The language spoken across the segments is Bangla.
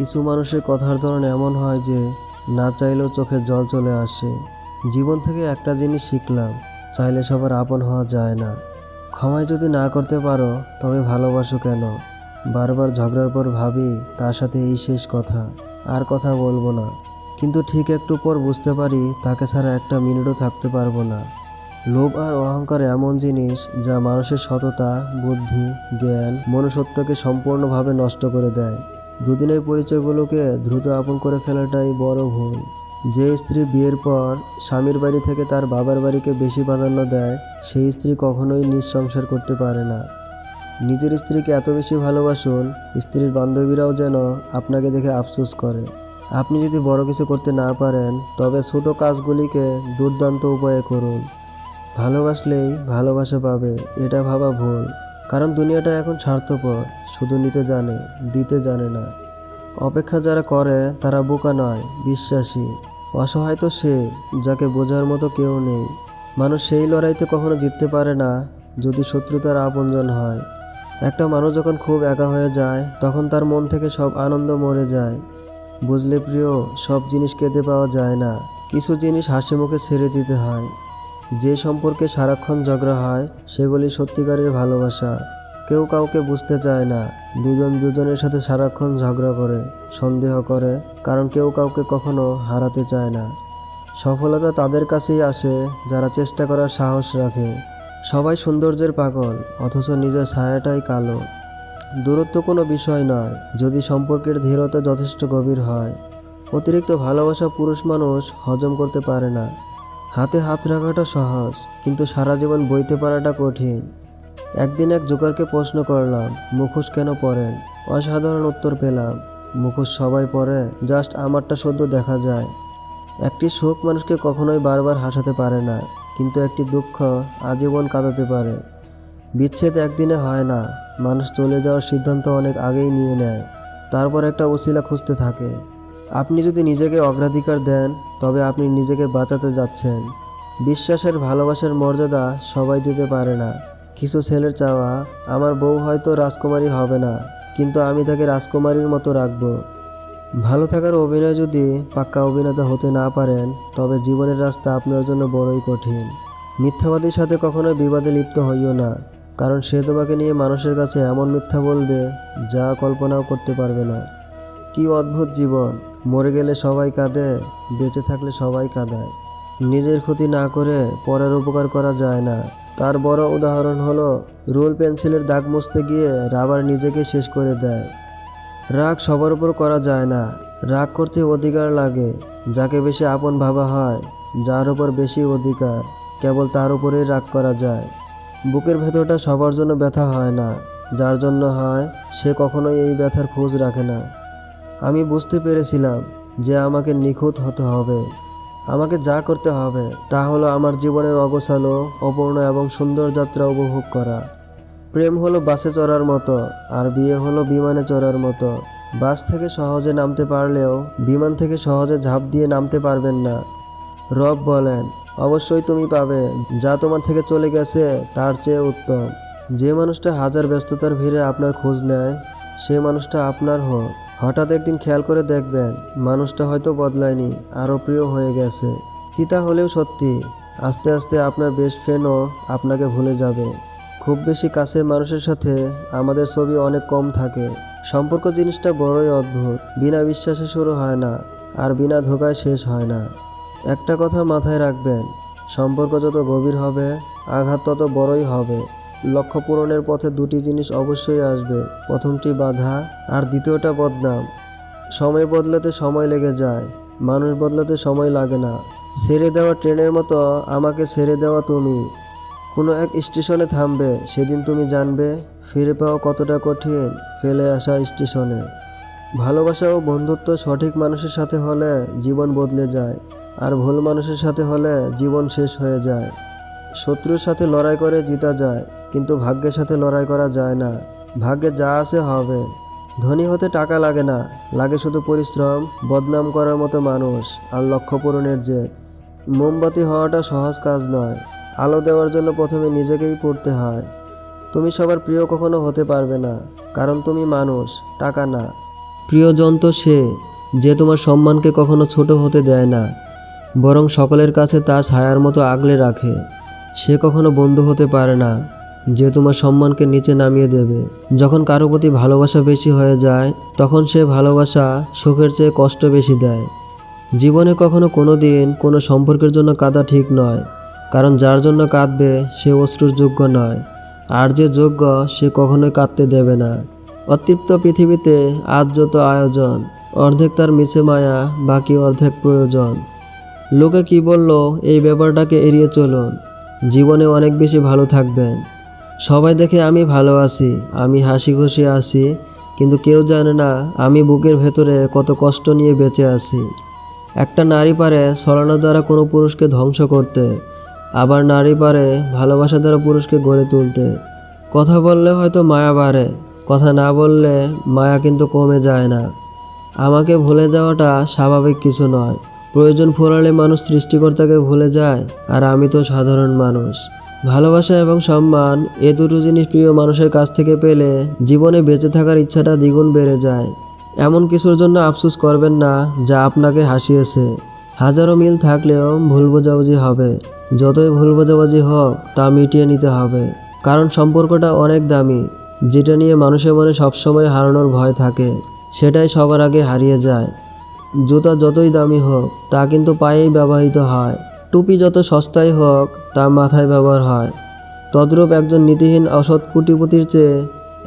কিছু মানুষের কথার ধরন এমন হয় যে না চাইলেও চোখে জল চলে আসে। জীবন থেকে একটা জিনিস শিখলাম, চাইলে সবার আপন হওয়া যায় না। ক্ষমায় যদি না করতে পারো তবে ভালোবাসো কেন? বারবার ঝগড়ার পর ভাবি তার সাথে এই শেষ কথা, আর কথা বলবো না। কিন্তু ঠিক একটু পর বুঝতে পারি তাকে ছাড়া একটা মিনিটও থাকতে পারবো না। লোভ আর অহংকার এমন জিনিস যা মানুষের সততা, বুদ্ধি, জ্ঞান, মনুষ্যত্বকে সম্পূর্ণভাবে নষ্ট করে দেয়। দুদিনের পরিচয়গুলোকে দ্রুত আপন করে ফেলাটাই বড় ভুল। যে স্ত্রী বিয়ের পর স্বামীর বাড়ি থেকে তার বাবার বাড়িকে বেশি প্রাধান্য দেয়, সেই স্ত্রী কখনোই নিজ সংসার করতে পারে না। নিজের স্ত্রীকে এত বেশি ভালোবাসুন, স্ত্রীর বান্ধবীরাও যেন আপনাকে দেখে আফসোস করে। আপনি যদি বড় কিছু করতে না পারেন, তবে ছোট কাজগুলিকে দুর্দান্ত উপায়ে করুন। ভালোবাসলেই ভালোবাসা পাবে, এটা ভাবা ভুল। কারণ দুনিয়াটা এখন স্বার্থপর, শুধু নিতে জানে, দিতে জানে না। অপেক্ষা যারা করে তারা বোকা নয়, বিশ্বাসী। অসহায় তো সে, যাকে বোঝার মতো কেউ নেই। মানুষ সেই লড়াইতে কখনো জিততে পারে না যদি শত্রুতার আপনজন হয়। একটা মানুষ যখন খুব একা হয়ে যায়, তখন তার মন থেকে সব আনন্দ মরে যায়। বুঝলে প্রিয়, সব জিনিস কেঁদে পাওয়া যায় না, কিছু জিনিস হাসি মুখে ছেড়ে দিতে হয়। যে সম্পর্কে সারাক্ষণ ঝগড়া হয় সেগুলি সত্যিকারের ভালোবাসা। কেউ কাউকে বুঝতে চায় না, দুজন দুজনের সাথে সারাক্ষণ ঝগড়া করে, সন্দেহ করে, কারণ কেউ কাউকে কখনো হারাতে চায় না। সফলতা তাদের কাছেই আসে যারা চেষ্টা করার সাহস রাখে। সবাই সৌন্দর্যের পাগল, অথচ নিজের ছায়াটাই কালো। দূরত্ব কোনো বিষয় নয়, যদি সম্পর্কের ধীরতা যথেষ্ট গভীর হয়। অতিরিক্ত ভালোবাসা পুরুষ মানুষ হজম করতে পারে না। হাতে হাত রাখাটা সহজ, কিন্তু সারা জীবন বইতে পারাটা কঠিন। একদিন এক জোকারকে প্রশ্ন করলাম, মুখোশ কেন পরেন? অসাধারণ উত্তর পেলাম, মুখোশ সবাই পরে, জাস্ট আমারটা শুধু দেখা যায়। একটি সুখ মানুষকে কখনোই বারবার হাসাতে পারে না, কিন্তু একটি দুঃখ আজীবন কাঁদাতে পারে। বিচ্ছেদ একদিনে হয় না, মানুষ চলে যাওয়ার সিদ্ধান্ত অনেক আগেই নিয়ে নেয়, তারপর একটা উছিলা খুঁজতে থাকে। আপনি যদি নিজেকে অগ্রাধিকার দেন, তবে আপনি নিজেকে বাঁচাতে যাচ্ছেন। বিশ্বাসের ভালোবাসার মর্যাদা সবাই দিতে পারে না। কিছু ছেলের চাওয়া, আমার বউ হয়তো রাজকুমারী হবে না, কিন্তু আমি তাকে রাজকুমারীর মতো রাখবো। ভালো থাকার অভিনয় যদি পাক্কা অভিনেতা হতে না পারেন, তবে জীবনের রাস্তা আপনার জন্য বড়ই কঠিন। মিথ্যাবাদীর সাথে কখনোই বিবাদে লিপ্ত হইও না, কারণ সে তোমাকে নিয়ে মানুষের কাছে এমন মিথ্যা বলবে যা কল্পনাও করতে পারবে না। কি অদ্ভুত জীবন, মরে গেলে সবাই কাঁদে, বেঁচে থাকলে সবাই কাঁদায়। নিজের ক্ষতি না করে পরের উপকার করা যায় না। তার বড় উদাহরণ হলো রোল পেন্সিলের দাগ মুছতে গিয়ে রাবার নিজেকে শেষ করে দেয়। রাগ সবার উপর করা যায় না, রাগ করতে অধিকার লাগে। যাকে বেশি আপন ভাবা হয়, যার উপর বেশি অধিকার, কেবল তার উপরেই রাগ করা যায়। বুকের ভেতরটা সবার জন্য ব্যথা হয় না, যার জন্য হয় সে কখনোই এই ব্যথার খোঁজ রাখে না। আমি বুঝতে পেরেছিলাম যে আমাকে নিখুঁত হতে হবে। আমাকে যা করতে হবে তা হলো আমার জীবনের অগোছালো, অপূর্ণ এবং সুন্দর যাত্রা উপভোগ করা। প্রেম হলো বাসে চড়ার মতো, আর বিয়ে হলো বিমানে চড়ার মতো। বাস থেকে সহজে নামতে পারলেও বিমান থেকে সহজে ঝাঁপ দিয়ে নামতে পারবেন না। রব বলেন, অবশ্যই তুমি পাবে যা তোমার থেকে চলে গেছে তার চেয়ে উত্তম। যে মানুষটা হাজার ব্যস্ততার ভিড়ে আপনার খোঁজ নেয়, সে মানুষটা আপনার হোক। হঠাৎ একদিন খেয়াল করে দেখবেন মানুষটা হয়তো বদলায়নি, আরও প্রিয় হয়ে গেছে। তিতা হলেও সত্যি, আস্তে আস্তে আপনার বেস্ট ফ্রেন্ডও আপনাকে ভুলে যাবে। খুব বেশি কাছের মানুষের সাথে আমাদের ছবি অনেক কম থাকে। সম্পর্ক জিনিসটা বড়ই অদ্ভুত, বিনা বিশ্বাসে শুরু হয় না, আর বিনা ধোঁকায় শেষ হয় না। একটা কথা মাথায় রাখবেন, সম্পর্ক যত গভীর হবে, আঘাত তত বড়ই হবে। লক্ষ্য পূরণের পথে দুটি জিনিস অবশ্যই আসবে, প্রথমটি বাধা, আর দ্বিতীয়টা বদনাম। সময় বদলাতে সময় লেগে যায়, মানুষ বদলাতে সময় লাগে না। ছেড়ে দেওয়া ট্রেনের মতো আমাকে ছেড়ে দেওয়া তুমি। কোনো এক স্টেশনে থামবে, সেদিন তুমি জানবে ফিরে পাওয়া কতটা কঠিন ফেলে আসা স্টেশনে। ভালোবাসা ও বন্ধুত্ব সঠিক মানুষের সাথে হলে জীবন বদলে যায়, আর ভুল মানুষের সাথে হলে জীবন শেষ হয়ে যায়। শত্রুর সাথে লড়াই করে জিতা যায়, কিন্তু ভাগ্যের সাথে লড়াই করা যায় না। ভাগ্যে যা আছে হবে। ধনী হতে টাকা লাগে না, লাগে শুধু পরিশ্রম, বদনাম করার মতো মানুষ, আর লক্ষ্য পূরণের জেদ। মোমবাতি হওয়াটা সহজ কাজ নয়, আলো দেওয়ার জন্য প্রথমে নিজেকেই পড়তে হয়। তুমি সবার প্রিয় কখনো হতে পারবে না, কারণ তুমি মানুষ, টাকা না। প্রিয়জন তো সে যে তোমার সম্মানকে কখনো ছোট হতে দেয় না, বরং সকলের কাছে তার ছায়ার মতো আগলে রাখে। সে কখনো বন্ধু হতে পারে না যে তোমার সম্মানকে নিচে নামিয়ে দেবে। যখন কারো প্রতি ভালোবাসা বেশি হয়ে যায়, তখন সে ভালোবাসা সুখের চেয়ে কষ্ট বেশি দেয়। জীবনে কখনো কোনো দিন কোনো সম্পর্কের জন্য কাঁদা ঠিক নয়, কারণ যার জন্য কাঁদবে সে অশ্রুর যোগ্য নয়, আর যে যোগ্য সে কখনোই কাঁদতে দেবে না। অতৃপ্ত পৃথিবীতে আজ যত আয়োজন, অর্ধেক তার মিছে মায়া, বাকি অর্ধেক প্রয়োজন। লোকে কি বলল এই ব্যাপারটাকে এড়িয়ে চলুন, জীবনে অনেক বেশি ভালো থাকবেন। সবাই দেখে আমি ভালো আছি, আমি হাসি খুশি আছি, কিন্তু কেউ জানে না আমি বুকের ভেতরে কত কষ্ট নিয়ে বেঁচে আছি। একটা নারী পারে ছলনা দ্বারা কোনো পুরুষকে ধ্বংস করতে, আবার নারী পারে ভালোবাসা দ্বারা পুরুষকে গড়ে তুলতে। কথা বললে হয়তো মায়া বাড়ে, কথা না বললে মায়া কিন্তু কমে যায় না। আমাকে ভুলে যাওয়াটা স্বাভাবিক কিছু নয়। প্রয়োজন ফুরালে মানুষ সৃষ্টিকর্তাকে ভুলে যায়, আর আমি তো সাধারণ মানুষ। ভালোবাসা এবং সম্মান এ দুটো জিনিস প্রিয় মানুষের কাছ থেকে পেলে জীবনে বেঁচে থাকার ইচ্ছাটা দ্বিগুণ বেড়ে যায়। এমন কিছুর জন্য আফসোস করবেন না যা আপনাকে হাসিয়েছে। হাজারো মিল থাকলেও ভুল বোঝাবুঝি হবে, যতই ভুল বোঝাবুঝি হোক তা মিটিয়ে নিতে হবে। কারণ সম্পর্কটা অনেক দামি, যেটা নিয়ে মানুষের মনে সবসময় হারানোর ভয় থাকে, সেটাই সবার আগে হারিয়ে যায়। জুতা যতই দামি হোক তা কিন্তু পায়েই ব্যবহৃত হয়, টুপি যত সস্তাই হোক তা মাথায় ব্যবহার হয়। তদ্রূপ একজন নীতিহীন অসৎ কোটিপতির চেয়ে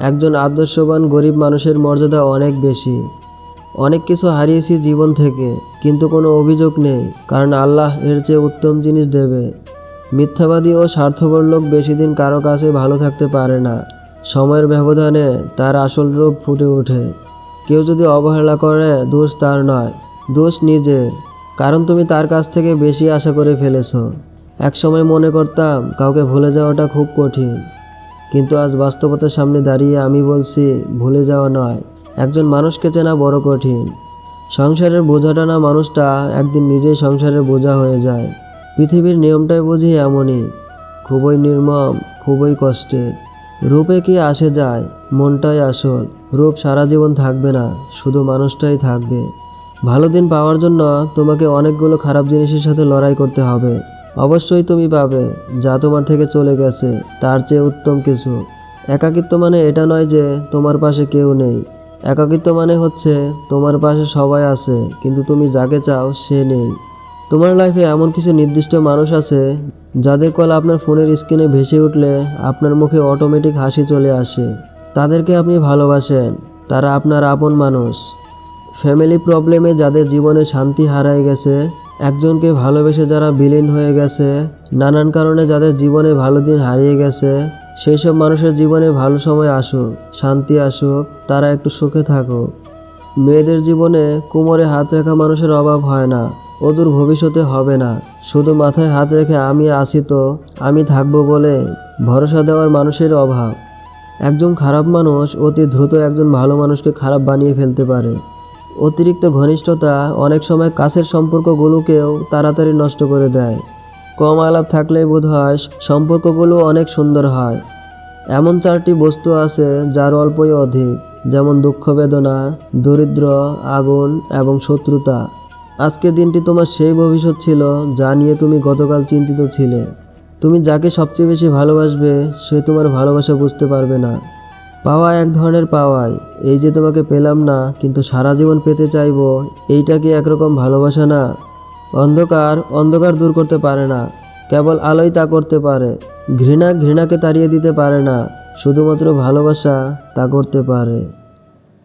একজন আদর্শবান গরিব মানুষের মর্যাদা অনেক বেশি। অনেক কিছু হারিয়েছি জীবন থেকে, কিন্তু কোনো অভিযোগ নেই, কারণ আল্লাহ এর চেয়ে উত্তম জিনিস দেবে। মিথ্যাবাদী ও স্বার্থপর লোক বেশি দিন কারো কাছে ভালো থাকতে পারে না। সময়ের ব্যবধানে তার আসল রূপ ফুটে ওঠে। কেউ যদি অবহেলা করে, দোষ তার নয়, দোষ নিজের, কারণ তুমি তার কাছ থেকে বেশি আশা করে ফেলেছো। একসময় মনে করতাম কাউকে ভুলে যাওয়াটা খুব কঠিন, কিন্তু আজ বাস্তবতার সামনে দাঁড়িয়ে আমি বলছি ভুলে যাওয়া নয়, একজন মানুষকে চেনা বড় কঠিন। সংসারের বোঝা টানা মানুষটা একদিন নিজেই সংসারের বোঝা হয়ে যায়। পৃথিবীর নিয়মটাই বুঝি এমনই, খুবই নির্মম, খুবই কষ্টের। রূপে কি আসে যায়, মনটাই আসল। রূপ সারা জীবন থাকবে না, শুধু মানুষটাই থাকবে। ভালো দিন পাওয়ার জন্য তোমাকে অনেকগুলো খারাপ জিনিসের সাথে লড়াই করতে হবে। অবশ্যই তুমি পাবে যা তোমার থেকে চলে গেছে তার চেয়ে উত্তম কিছু। একাকিত্ব মানে এটা নয় যে তোমার পাশে কেউ নেই। একাকিত্ব মানে হচ্ছে তোমার পাশে সবাই আছে, কিন্তু তুমি যাকে চাও সে নেই। তোমার লাইফে এমন কিছু নির্দিষ্ট মানুষ আছে যাদের কল আপনার ফোনের স্ক্রিনে ভেসে উঠলে আপনার মুখে অটোমেটিক হাসি চলে আসে। তাদেরকে আপনি ভালোবাসেন, তারা আপনার আপন মানুষ। ফ্যামিলি প্রবলেমে যাদের জীবনে শান্তি হারায় গেছে, একজনকে ভালোবেসে যারা বিলীন হয়ে গেছে, নানান কারণে যাদের জীবনে ভালো দিন হারিয়ে গেছে, সেই সব মানুষের জীবনে ভালো সময় আসুক, শান্তি আসুক, তারা একটু সুখে থাকুক। মেয়েদের জীবনে কোমরে হাত রাখা মানুষের অভাব হয় না, অদূর ভবিষ্যতে হবে না। শুধু মাথায় হাত রেখে আমি আছি তো, আমি থাকবো বলে ভরসা দেওয়ার মানুষের অভাব। একজন খারাপ মানুষ অতি দ্রুত একজন ভালো মানুষকে খারাপ বানিয়ে ফেলতে পারে। অতিরিক্ত ঘনিষ্ঠতা অনেক সময় কাছের সম্পর্কগুলোকেও তাড়াতাড়ি নষ্ট করে দেয়। কম আলাপ থাকলেই বোধহয় সম্পর্কগুলো অনেক সুন্দর হয়। এমন 4টি বস্তু আছে যার অল্পই অধিক, যেমন দুঃখ, বেদনা, দরিদ্র, আগুন এবং শত্রুতা। আজকের দিনটি তোমার সেই ভবিষ্যৎ ছিল যা নিয়ে তুমি গতকাল চিন্তিত ছিলে। তুমি যাকে সবচেয়ে বেশি ভালোবাসবে সে তোমার ভালোবাসা বুঝতে পারবে না। পাওয়া এক ধরনের পাওয়াই, এই যে তোমাকে পেলাম না কিন্তু সারা জীবন পেতে চাইবো, এইটা কি একরকম ভালোবাসা না? অন্ধকার দূর করতে পারে না, কেবল আলোই তা করতে পারে। ঘৃণাকে তাড়িয়ে দিতে পারে না, শুধুমাত্র ভালোবাসা তা করতে পারে।